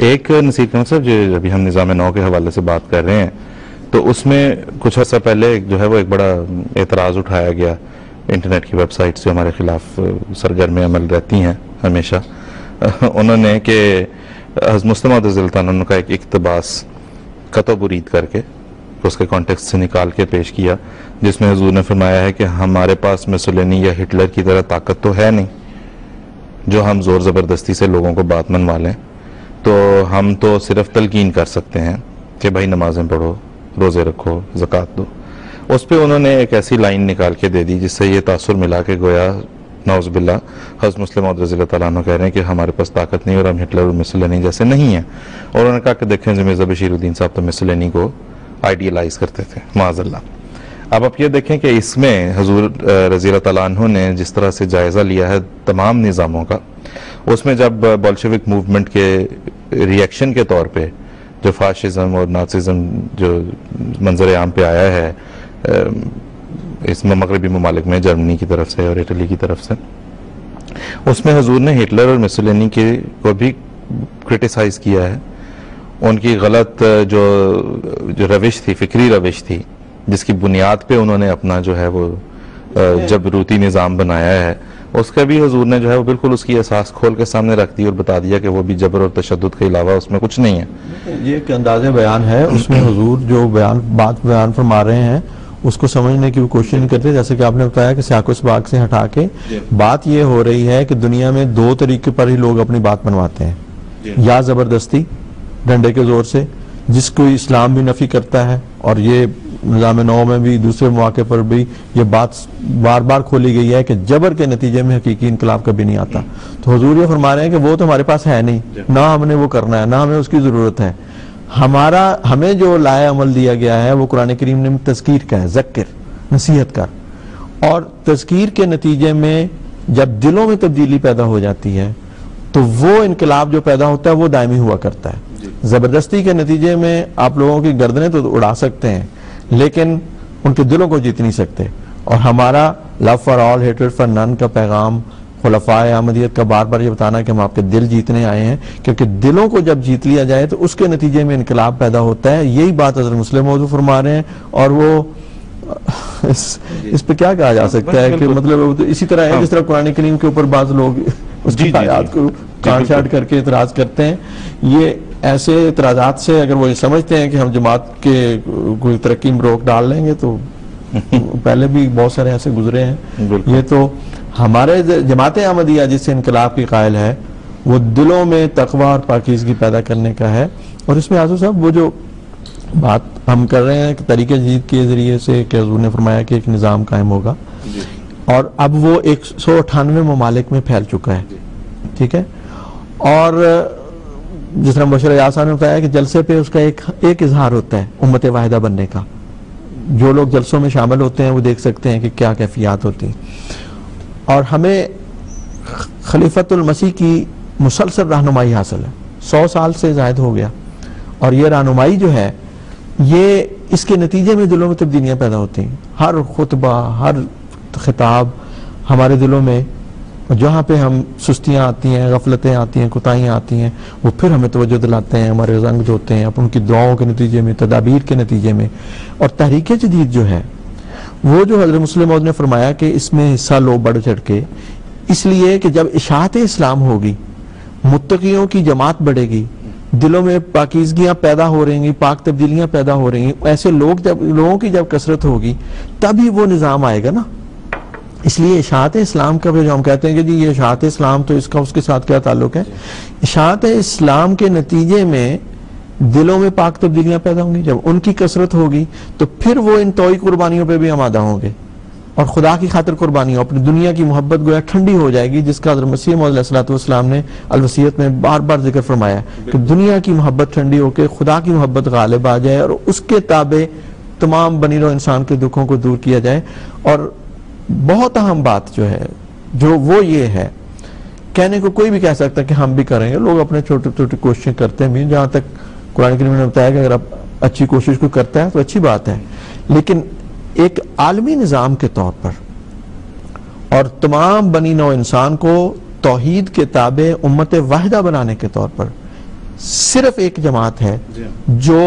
ایک نصیر کمر صاحب جو ابھی ہم نظام نو کے حوالے سے بات کر رہے ہیں تو اس میں کچھ عرصہ پہلے جو ہے وہ ایک بڑا اعتراض اٹھایا گیا انٹرنیٹ کی ویب سائٹس جو ہمارے خلاف سرگرم عمل رہتی ہیں ہمیشہ. انہوں نے کہ حضرت مسلم رضی اللہ تعالیٰ عنہ کا ایک اقتباس قطع برید کر کے اس کے کانٹیکسٹ سے نکال کے پیش کیا جس میں حضور نے فرمایا ہے کہ ہمارے پاس مسولینی یا ہٹلر کی طرح طاقت تو ہے نہیں جو ہم زور زبردستی سے لوگوں کو بات منوا لیں, تو ہم تو صرف تلقین کر سکتے ہیں کہ بھائی نمازیں پڑھو, روزے رکھو, زکوٰۃ دو. اس پہ انہوں نے ایک ایسی لائن نکال کے دے دی جس سے یہ تاثر ملا کہ گویا نعوذ باللہ حضرت مسلم رضی اللہ تعالیٰ عنہ کہہ رہے ہیں کہ ہمارے پاس طاقت نہیں اور ہم ہٹلر اور مسولینی جیسے نہیں ہیں. اور انہوں نے کہا کہ دیکھیں مرزا بشیر الدین صاحب تو مسولینی کو آئیڈیلائز کرتے تھے معاذ اللہ. اب آپ یہ دیکھیں کہ اس میں حضور رضی اللہ تعالیٰ عنہ نے جس طرح سے جائزہ لیا ہے تمام نظاموں کا, اس میں جب بولشوک موومنٹ کے ریئیکشن کے طور پہ جو فاشزم اور نازism جو منظر عام پہ آیا ہے اس میں مغربی ممالک میں جرمنی کی طرف سے اور اٹلی کی طرف سے, اس میں حضور نے ہٹلر اور مسولینی کو بھی کرٹیسائز کیا ہے. ان کی غلط جو روش تھی, فکری روش تھی, جس کی بنیاد پہ انہوں نے اپنا جو ہے وہ جبروتی نظام بنایا ہے, اس کا بھی حضور نے جو ہے وہ بالکل اس کی اساس کھول کے سامنے رکھ دی اور بتا دیا کہ وہ بھی جبر اور تشدد کے علاوہ اس میں کچھ نہیں ہے. یہ ایک انداز بیان ہے, اس میں حضور جو بات بیان فرما رہے ہیں اس کو سمجھنے کی کوشش نہیں کرتے. جیسے کہ آپ نے بتایا کہ سیاق و سباق سے ہٹا کے بات یہ ہو رہی ہے کہ دنیا میں دو طریقے پر ہی لوگ اپنی بات منواتے ہیں, یا زبردستی ڈنڈے کے زور سے جس کو اسلام بھی نفی کرتا ہے, اور یہ نظام نو میں بھی دوسرے مواقع پر بھی یہ بات بار بار کھولی گئی ہے کہ جبر کے نتیجے میں حقیقی انقلاب کبھی نہیں آتا. تو حضور یہ فرما رہے ہیں کہ وہ تو ہمارے پاس ہے نہیں, نہ ہم نے وہ کرنا ہے, نہ ہمیں اس کی ضرورت ہے. ہمیں جو لائے عمل دیا گیا ہے وہ قرآن کریم نے تذکیر کا ہے, ذکر, نصیحت کا. اور تذکیر کے نتیجے میں جب دلوں میں تبدیلی پیدا ہو جاتی ہے تو وہ انقلاب جو پیدا ہوتا ہے وہ دائمی ہوا کرتا ہے. زبردستی کے نتیجے میں آپ لوگوں کی گردنیں تو اڑا سکتے ہیں لیکن ان کے دلوں کو جیت نہیں سکتے. اور ہمارا love for all hatred for none کا پیغام خلفائے احمدیت کا بار بار یہ بتانا کہ ہم آپ کے دل جیتنے آئے ہیں, کیونکہ دلوں کو جب جیت لیا جائے تو اس کے نتیجے میں انقلاب پیدا ہوتا ہے. یہی بات حضرت مسلم موضوع فرما رہے ہیں, اور وہ اس پہ کیا کہا جا سکتا ہے کہ مطلب اسی طرح ہے جس طرح قرآن کریم کے اوپر بعض لوگ اس کی آیات کو کاٹ چھاٹ کر کے اعتراض کرتے ہیں. یہ ایسے اعتراضات سے اگر وہ یہ سمجھتے ہیں کہ ہم جماعت کے کوئی ترقی میں روک ڈال لیں گے, تو پہلے بھی بہت سارے ایسے گزرے ہیں. یہ تو ہمارے جماعت احمدیہ جس سے انقلاب کی قائل ہے وہ دلوں میں تقوی اور پاکیزگی پیدا کرنے کا ہے. اور اس میں آزو صاحب وہ جو بات ہم کر رہے ہیں کہ طریقہ جدید کے ذریعے سے کہ حضور نے فرمایا کہ ایک نظام قائم ہوگا, اور اب وہ 198 ممالک میں پھیل چکا ہے, ٹھیک ہے. اور جس طرح مبشر ایاز صاحب نے بتایا کہ جلسے پہ اس کا ایک اظہار ہوتا ہے امت واحدہ بننے کا. جو لوگ جلسوں میں شامل ہوتے ہیں وہ دیکھ سکتے ہیں کہ کیا کیفیات ہوتی ہیں. اور ہمیں خلیفۃ المسیح کی مسلسل رہنمائی حاصل ہے, 100 سال سے زائد ہو گیا, اور یہ رہنمائی جو ہے یہ اس کے نتیجے میں دلوں میں تبدیلیاں پیدا ہوتی ہیں. ہر خطبہ, ہر خطاب ہمارے دلوں میں جہاں پہ ہم سستیاں آتی ہیں, غفلتیں آتی ہیں, کوتاہیاں آتی ہیں, وہ پھر ہمیں توجہ دلاتے ہیں, ہمارے رنگ جو ہوتے ہیں ان کی دعاؤں کے نتیجے میں, تدابیر کے نتیجے میں. اور تحریک جدید جو ہے وہ جو حضرت مسلم موعود نے فرمایا کہ اس میں حصہ لو بڑھ چڑھ کے, اس لیے کہ جب اشاعت اسلام ہوگی, متقیوں کی جماعت بڑھے گی, دلوں میں پاکیزگیاں پیدا ہو رہی ہیں, پاک تبدیلیاں پیدا ہو رہی ہیں, ایسے لوگوں کی جب کثرت ہوگی تبھی وہ نظام آئے گا نا. اس لیے اشاعت اسلام کا جو ہم کہتے ہیں کہ جی یہ اشاعت اسلام, تو اس کے ساتھ کیا تعلق ہے؟ اشاعت اسلام کے نتیجے میں دلوں میں پاک تبدیلیاں پیدا ہوں گی. جب ان کی کثرت ہوگی تو پھر وہ ان توئی قربانیوں پہ بھی آمادہ ہوں گے, اور خدا کی خاطر قربانیوں, اپنی دنیا کی محبت گویا ٹھنڈی ہو جائے گی, جس کا حضرت مسیح موعود علیہ الصلوۃ والسلام نے الوصیت میں بار بار ذکر فرمایا کہ دنیا کی محبت ٹھنڈی ہو کے خدا کی محبت غالب آ جائے, اور اس کے تابع تمام بنی نوع انسان کے دکھوں کو دور کیا جائے. اور بہت اہم بات جو ہے جو وہ یہ ہے, کہنے کو کوئی بھی کہہ سکتا کہ ہم بھی کریں گے, لوگ اپنے چھوٹے چھوٹے کوششیں کرتے ہیں بھی, جہاں تک قرآن کریم نے بتایا کہ اگر آپ اچھی کوشش کو کرتا ہے تو اچھی بات ہے, لیکن ایک عالمی نظام کے طور پر اور تمام بنی نوع انسان کو توحید کے تابع امت واحدہ بنانے کے طور پر صرف ایک جماعت ہے جو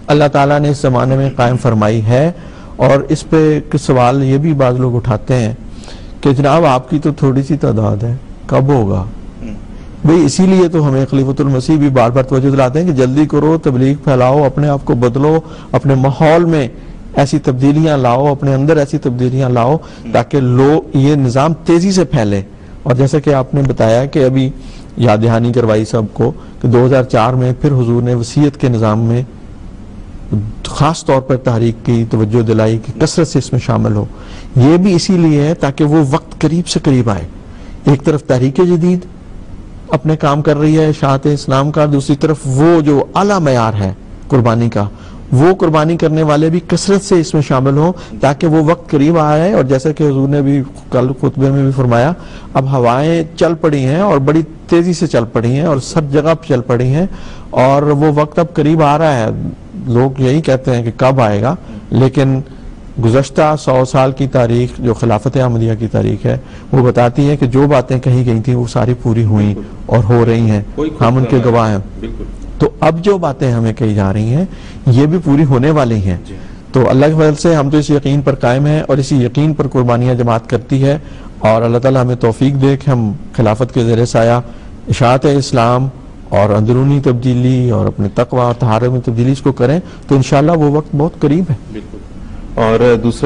اللہ تعالیٰ نے اس زمانے میں قائم فرمائی ہے. اور اس پہ سوال یہ بھی بعض لوگ اٹھاتے ہیں کہ جناب آپ کی تو تھوڑی سی تعداد ہے, کب ہوگا؟ بھئی اسی لیے تو ہمیں خلیفۃ المسیح بھی بار بار توجہ دلاتے ہیں کہ جلدی کرو, تبلیغ پھیلاؤ, اپنے آپ کو بدلو, اپنے ماحول میں ایسی تبدیلیاں لاؤ, اپنے اندر ایسی تبدیلیاں لاؤ تاکہ یہ نظام تیزی سے پھیلے. اور جیسا کہ آپ نے بتایا کہ ابھی یاد دہانی کروائی سب کو کہ 2004 میں پھر حضور نے وصیت کے نظام میں خاص طور پر تحریک کی توجہ دلائی کہ کثرت سے اس میں شامل ہو. یہ بھی اسی لیے ہے تاکہ وہ وقت قریب سے قریب آئے. ایک طرف تحریک جدید اپنے کام کر رہی ہے اشاعت اسلام کا, دوسری طرف وہ جو اعلیٰ معیار ہے قربانی کا, وہ قربانی کرنے والے بھی کثرت سے اس میں شامل ہوں تاکہ وہ وقت قریب آئے. اور جیسا کہ حضور نے بھی کل خطبے میں بھی فرمایا, اب ہوائیں چل پڑی ہیں اور بڑی تیزی سے چل پڑی ہیں اور سب جگہ چل پڑی ہیں, اور وہ وقت اب قریب آ رہا ہے. لوگ یہی کہتے ہیں کہ کب آئے گا, لیکن گزشتہ 100 سال کی تاریخ جو خلافت احمدیہ کی تاریخ ہے وہ بتاتی ہے کہ جو باتیں کہی گئی تھیں وہ ساری پوری ہوئیں اور ہو رہی ہیں, ہم ان کے گواہ ہیں. تو اب جو باتیں ہمیں کہی جا رہی ہیں یہ بھی پوری ہونے والی ہیں. تو اللہ کے فضل سے ہم تو اس یقین پر قائم ہیں اور اسی یقین پر قربانیاں جماعت کرتی ہے, اور اللہ تعالیٰ ہمیں توفیق دے کہ ہم خلافت کے زیر سایہ اشاعت اسلام اور اندرونی تبدیلی اور اپنے تقوی اور طہارت میں تبدیلی اس کو کریں, تو انشاءاللہ وہ وقت بہت قریب ہے. اور دوسرے